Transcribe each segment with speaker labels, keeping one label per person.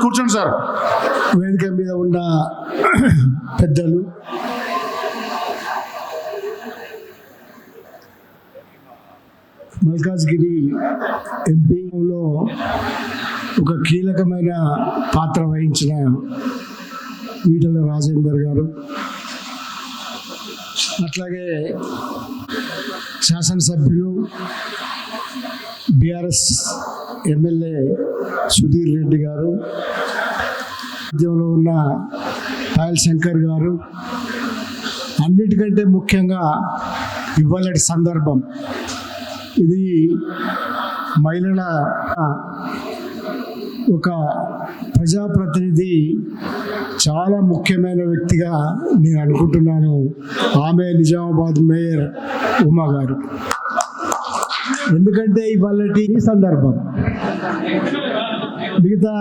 Speaker 1: కూర్చోండి సార్.
Speaker 2: వేదిక మీద ఉన్న పెద్దలు, మల్కాజ్గిరి ఎంపీలో ఒక కీలకమైన పాత్ర వహించిన ఈటెల రాజేందర్ గారు, అట్లాగే శాసనసభ్యులు బీఆర్ఎస్ ఎమ్మెల్యే సుధీర్ రెడ్డి గారు, ఉద్యమంలో ఉన్న పాయల్ శంకర్ గారు, అన్నిటికంటే ముఖ్యంగా ఇవాళటి సందర్భం ఇది మహిళల ఒక ప్రజాప్రతినిధి చాలా ముఖ్యమైన వ్యక్తిగా నేను అనుకుంటున్నాను. ఆమె నిజామాబాద్ మేయర్ ఉమా గారు. ఎందుకంటే ఇవాళటి ఈ సందర్భం మిగతా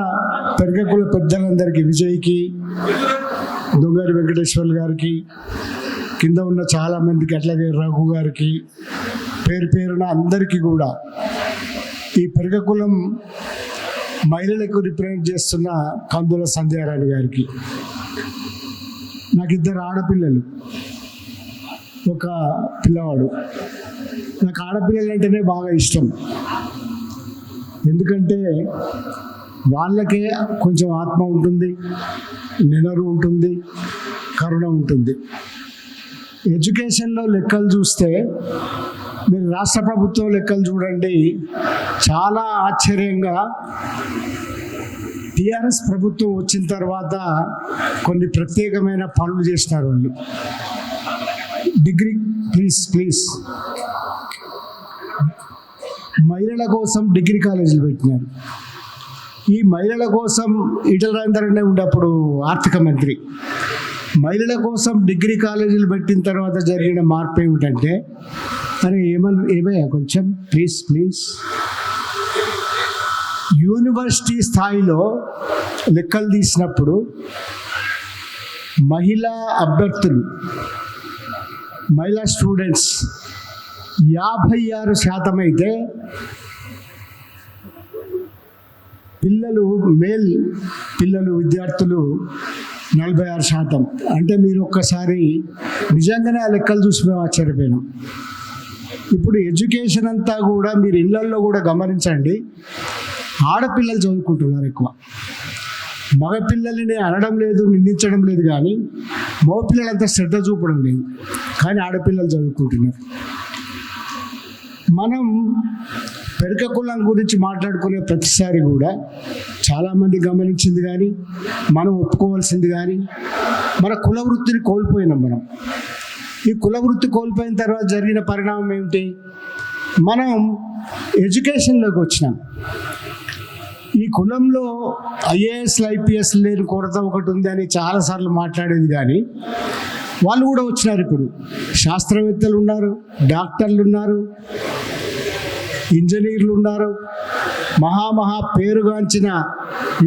Speaker 2: పెరగకుల పెద్దలందరికీ, విజయ్కి, దొంగారి వెంకటేశ్వర్ గారికి, కింద ఉన్న చాలామందికి, అట్లాగే రఘు గారికి, పేరు పేరున అందరికీ కూడా ఈ పెరగకులం మహిళలకు రిప్రజెంట్ చేస్తున్న కందుల సంధ్యారాణి గారికి, నాకు 2 ఆడపిల్లలు, ఒక పిల్లవాడు. నాకు ఆడపిల్లలు అంటేనే బాగా ఇష్టం. ఎందుకంటే వాళ్ళకే కొంచెం ఆత్మ ఉంటుంది, నెనరు ఉంటుంది, కరుణ ఉంటుంది. ఎడ్యుకేషన్లో లెక్కలు చూస్తే మీరు రాష్ట్ర ప్రభుత్వం లెక్కలు చూడండి, చాలా ఆశ్చర్యంగా టీఆర్ఎస్ ప్రభుత్వం వచ్చిన తర్వాత కొన్ని ప్రత్యేకమైన పనులు చేసినారు వాళ్ళు. డిగ్రీ ప్లీజ్ మహిళల కోసం డిగ్రీ కాలేజీలు పెట్టినారు. ఈ మహిళల కోసం ఈటెల రాజేందర్ ఉండేప్పుడు ఆర్థిక మంత్రి, మహిళల కోసం డిగ్రీ కాలేజీలు పెట్టిన తర్వాత జరిగిన మార్పు ఏమిటంటే, అరే ఏమయ్యా కొంచెం ప్లీజ్ యూనివర్సిటీ స్థాయిలో లెక్కలు తీసినప్పుడు మహిళా అభ్యర్థులు, మహిళా స్టూడెంట్స్ 56% అయితే మేల్ పిల్లలు విద్యార్థులు 46%. అంటే మీరు ఒక్కసారి నిజంగానే ఆ లెక్కలు చూసి మేము ఆశ్చర్యపోయినాం. ఇప్పుడు ఎడ్యుకేషన్ అంతా కూడా మీరు ఇళ్లల్లో కూడా గమనించండి, ఆడపిల్లలు చదువుకుంటున్నారు ఎక్కువ. మగపిల్లల్ని అనడం లేదు, నిందించడం లేదు, కానీ మగపిల్లలంతా శ్రద్ధ చూపడం లేదు, కానీ ఆడపిల్లలు చదువుకుంటున్నారు. మనం పెరక కులం గురించి మాట్లాడుకునే ప్రతిసారి కూడా చాలామంది గమనించింది కానీ, మనం ఒప్పుకోవాల్సింది కానీ, మన కుల వృత్తిని కోల్పోయినాం మనం. ఈ కుల వృత్తి కోల్పోయిన తర్వాత జరిగిన పరిణామం ఏమిటి? మనం ఎడ్యుకేషన్లోకి వచ్చినాం. ఈ కులంలో ఐఏఎస్లు ఐపీఎస్ లేని కొరత ఒకటి ఉంది అని చాలాసార్లు మాట్లాడేది, కానీ వాళ్ళు కూడా వచ్చినారు. ఇప్పుడు శాస్త్రవేత్తలు ఉన్నారు, డాక్టర్లు ఉన్నారు, ఇంజనీర్లు ఉన్నారు, మహా పేరుగాంచిన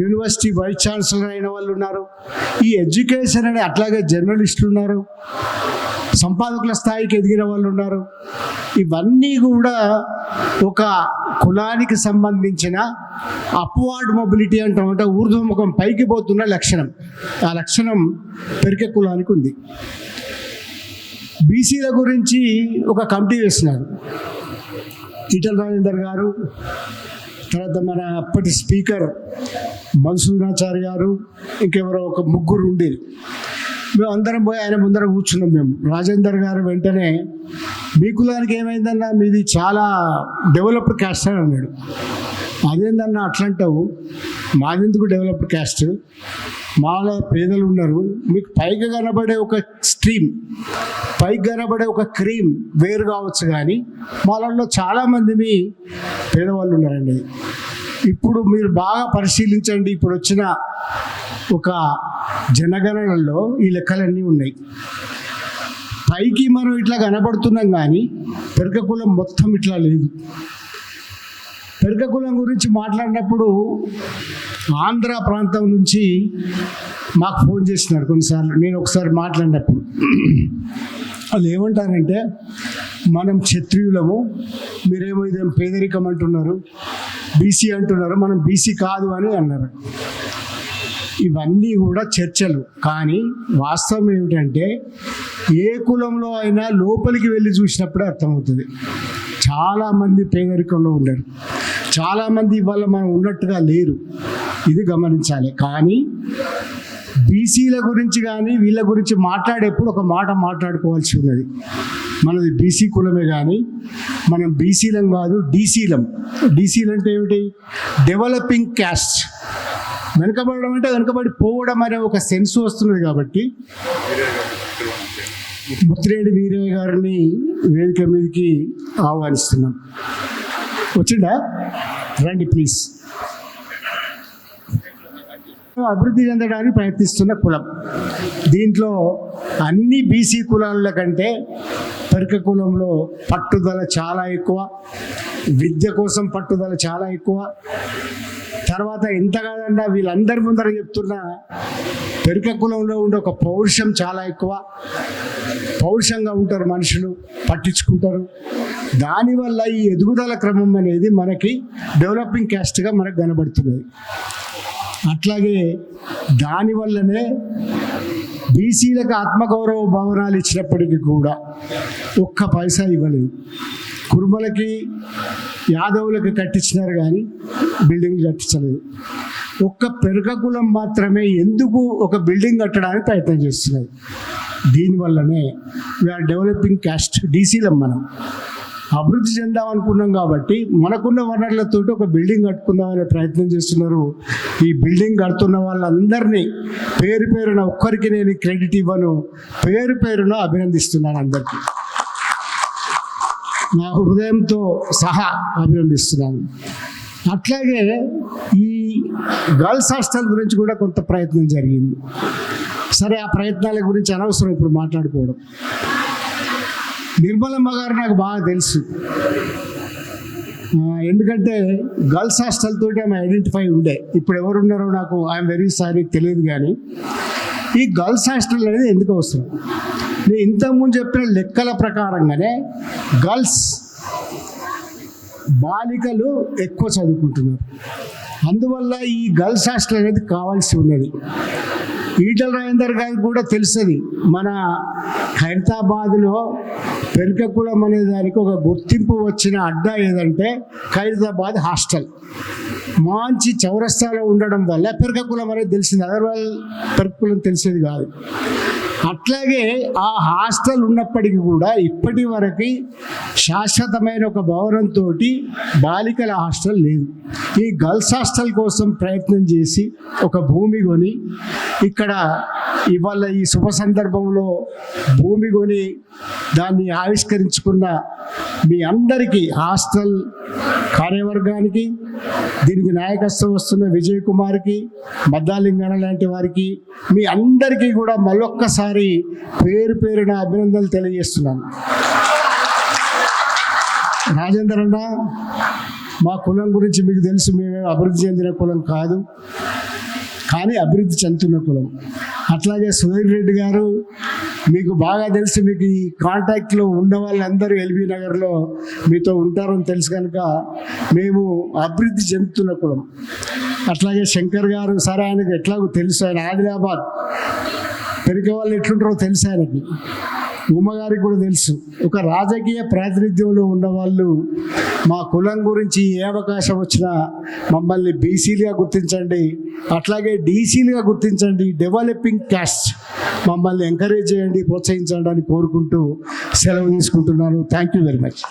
Speaker 2: యూనివర్సిటీ వైస్ ఛాన్సలర్ అయిన వాళ్ళు ఉన్నారు. ఈ ఎడ్యుకేషన్ అని అట్లాగే జర్నలిస్టులు ఉన్నారు, సంపాదకుల స్థాయికి ఎదిగిన వాళ్ళు ఉన్నారు. ఇవన్నీ కూడా ఒక కులానికి సంబంధించిన అప్వార్డ్ మొబిలిటీ అంటామంటే ఊర్ధ్వముఖం పైకి పోతున్న లక్షణం. ఆ లక్షణం పెరికే కులానికి ఉంది. బీసీల గురించి ఒక కమిటీ వేసినారు ఈటెల రాజేందర్ గారు, తర్వాత మన అప్పటి స్పీకర్ మధుసూదనాచారి గారు, ఇంకెవరో ఒక ముగ్గురు ఉండేది. మేము అందరం పోయి ఆయన ముందర కూర్చున్నాం. మేము రాజేందర్ గారు వెంటనే మీ కులానికి ఏమైందన్నా, మీది చాలా డెవలప్డ్ క్యాస్ట్ అని అన్నాడు. అదేందన్నా అట్లంటావు, మాదెందుకు డెవలప్డ్ క్యాస్ట్, మాలో పేదలు ఉన్నారు, మీకు పైగా కనబడే ఒక స్ట్రీమ్, పైకి కనబడే ఒక క్రీమ్ వేరు కావచ్చు, కానీ వాళ్ళలో చాలామంది మీ పేదవాళ్ళు ఉన్నారండి. ఇప్పుడు మీరు బాగా పరిశీలించండి, ఇప్పుడు వచ్చిన ఒక జనగణనలో ఈ లెక్కలన్నీ ఉన్నాయి. పైకి మనం ఇట్లా కనబడుతున్నాం, కానీ పెరక కులం మొత్తం ఇట్లా లేదు. పెరక కులం గురించి మాట్లాడినప్పుడు ఆంధ్ర ప్రాంతం నుంచి మాకు ఫోన్ చేసినారు కొన్నిసార్లు. నేను ఒకసారి మాట్లాడినప్పుడు వాళ్ళు ఏమంటారంటే, మనం క్షత్రియులము, మీరేమో ఇదేం పేదరికం అంటున్నారు, బీసీ అంటున్నారు, మనం బీసీ కాదు అని అన్నారు. ఇవన్నీ కూడా చర్చలు. కానీ వాస్తవం ఏమిటంటే ఏ కులంలో అయినా లోపలికి వెళ్ళి చూసినప్పుడే అర్థమవుతుంది. చాలామంది పేదరికంలో ఉన్నారు, చాలామంది ఇవాళ మనం ఉన్నట్టుగా లేరు, ఇది గమనించాలి. కానీ బీసీల గురించి కానీ వీళ్ళ గురించి మాట్లాడేప్పుడు ఒక మాట మాట్లాడుకోవాల్సి ఉన్నది. మనది బీసీ కులమే కానీ మనం బీసీలం కాదు, డీసీలం. డీసీలు అంటే ఏమిటి? Developing caste. వెనుకబడడం అంటే వెనుకబడి పోవడం అనే ఒక సెన్స్ వస్తున్నది. కాబట్టి ముత్తిరెడ్డి వీరయ్య గారిని వేదిక మీదకి ఆహ్వానిస్తున్నాం. వచ్చిందా? రండి ప్లీజ్. అభివృద్ధి చెందడానికి ప్రయత్నిస్తున్న కులం. దీంట్లో అన్ని బీసీ కులాల కంటే పెరక కులంలో పట్టుదల చాలా ఎక్కువ, విద్య కోసం పట్టుదల చాలా ఎక్కువ. తర్వాత ఎంత కాదండా వీళ్ళందరి ముందర చెప్తున్న పెరక కులంలో ఉండే ఒక పౌరుషం చాలా ఎక్కువ. పౌరుషంగా ఉంటారు మనుషులు, పట్టించుకుంటారు. దానివల్ల ఈ ఎదుగుదల క్రమం అనేది మనకి డెవలపింగ్ క్యాస్ట్గా మనకు కనబడుతున్నది. అట్లాగే దానివల్లనే బీసీలకు ఆత్మగౌరవ భవనాలు ఇచ్చినప్పటికీ కూడా ఒక్క పైసా ఇవ్వలేదు. కుర్మలకి యాదవులకి కట్టించినారు కానీ బిల్డింగ్లు కట్టించలేదు. ఒక్క పెరక కులం మాత్రమే ఎందుకు ఒక బిల్డింగ్ కట్టడానికి ప్రయత్నం చేస్తున్నది. దీనివల్లనే వీఆర్ డెవలపింగ్ క్యాస్ట్, డీసీలం. మనం అభివృద్ధి చెందాం అనుకున్నాం కాబట్టి మనకున్న వనరులతో ఒక బిల్డింగ్ కట్టుకుందామనే ప్రయత్నం చేస్తున్నారు. ఈ బిల్డింగ్ కడుతున్న వాళ్ళందరినీ పేరు పేరున, ఒక్కరికి నేను క్రెడిట్ ఇవ్వను, పేరు పేరున అభినందిస్తున్నాను. అందరికీ నా హృదయంతో సహా అభినందిస్తున్నాను. అట్లాగే ఈ గర్ల్స్ హాస్టల్ గురించి కూడా కొంత ప్రయత్నం జరిగింది. సరే, ఆ ప్రయత్నాల గురించి అనవసరం ఇప్పుడు మాట్లాడుకోవడం. నిర్మలమ్మ గారు నాకు బాగా తెలుసు, ఎందుకంటే గర్ల్స్ హాస్టల్ తోటి ఆమె ఐడెంటిఫై ఉండే. ఇప్పుడు ఎవరున్నారో నాకు ఐఎమ్ వెరీ సారీ తెలియదు. కానీ ఈ గర్ల్స్ హాస్టల్ అనేది ఎందుకు అవసరం? నేను ఇంతకుముందు చెప్పిన లెక్కల ప్రకారంగానే గర్ల్స్ బాలికలు ఎక్కువ చదువుకుంటున్నారు. అందువల్ల ఈ గర్ల్స్ హాస్టల్ అనేది కావాల్సి ఉన్నది. ఈటల రాజేందర్ గారికి కూడా తెలుస్తుంది, మన ఖైరతాబాద్లో పెరక కులం అనే దానికి ఒక గుర్తింపు వచ్చిన అడ్డా ఏదంటే ఖైరతాబాద్ హాస్టల్. మంచి చౌరస్తాలో ఉండడం వల్ల పెరక కులం అనేది తెలిసింది, అదర్వైజ్ పెరక కులం తెలిసేది కాదు. అట్లాగే ఆ హాస్టల్ ఉన్నప్పటికీ కూడా ఇప్పటి వరకు శాశ్వతమైన ఒక భవనంతో బాలికల హాస్టల్ లేదు. ఈ గర్ల్స్ హాస్టల్ కోసం ప్రయత్నం చేసి ఒక భూమి కొని ఇక్కడ ఇవాళ ఈ శుభ సందర్భంలో భూమి కొని దాన్ని ఆవిష్కరించుకున్న మీ అందరికీ, హాస్టల్ కార్యవర్గానికి, దీనికి నాయకత్వం వస్తున్న విజయ్ కుమార్కి, మద్దాలింగన లాంటి వారికి, మీ అందరికీ కూడా మళ్ళొక్కసారి పేరు పేరున అభినందనలు తెలియజేస్తున్నాను. రాజేందర్ అన్న, మా కులం గురించి మీకు తెలుసు, మేము అభివృద్ధి చెందిన కులం కాదు, కానీ అభివృద్ధి చెందుతున్న కులం. అట్లాగే సుధీర్ రెడ్డి గారు, మీకు బాగా తెలుసు, మీకు ఈ కాంటాక్ట్లో ఉన్న వాళ్ళందరూ ఎల్బీ నగర్లో మీతో ఉంటారని తెలుసు కనుక మేము అభివృద్ధి చెందుతున్న కులం. అట్లాగే శంకర్ గారు, సరే ఆయనకు ఎట్లాగో తెలుసు, ఆయన ఆదిలాబాద్ పెరిగే వాళ్ళు ఎట్లుంటారో తెలుసు ఆయనకి. ఉమ్మగారికి కూడా తెలుసు. ఒక రాజకీయ ప్రాతినిధ్యంలో ఉన్నవాళ్ళు మా కులం గురించి ఏ అవకాశం వచ్చినా మమ్మల్ని బీసీలుగా గుర్తించండి, అట్లాగే డీసీలుగా గుర్తించండి, డెవలపింగ్ క్యాస్ట్ మమ్మల్ని ఎంకరేజ్ చేయండి, ప్రోత్సహించండి అని కోరుకుంటూ సెలవు తీసుకుంటున్నాను. Thank you very much.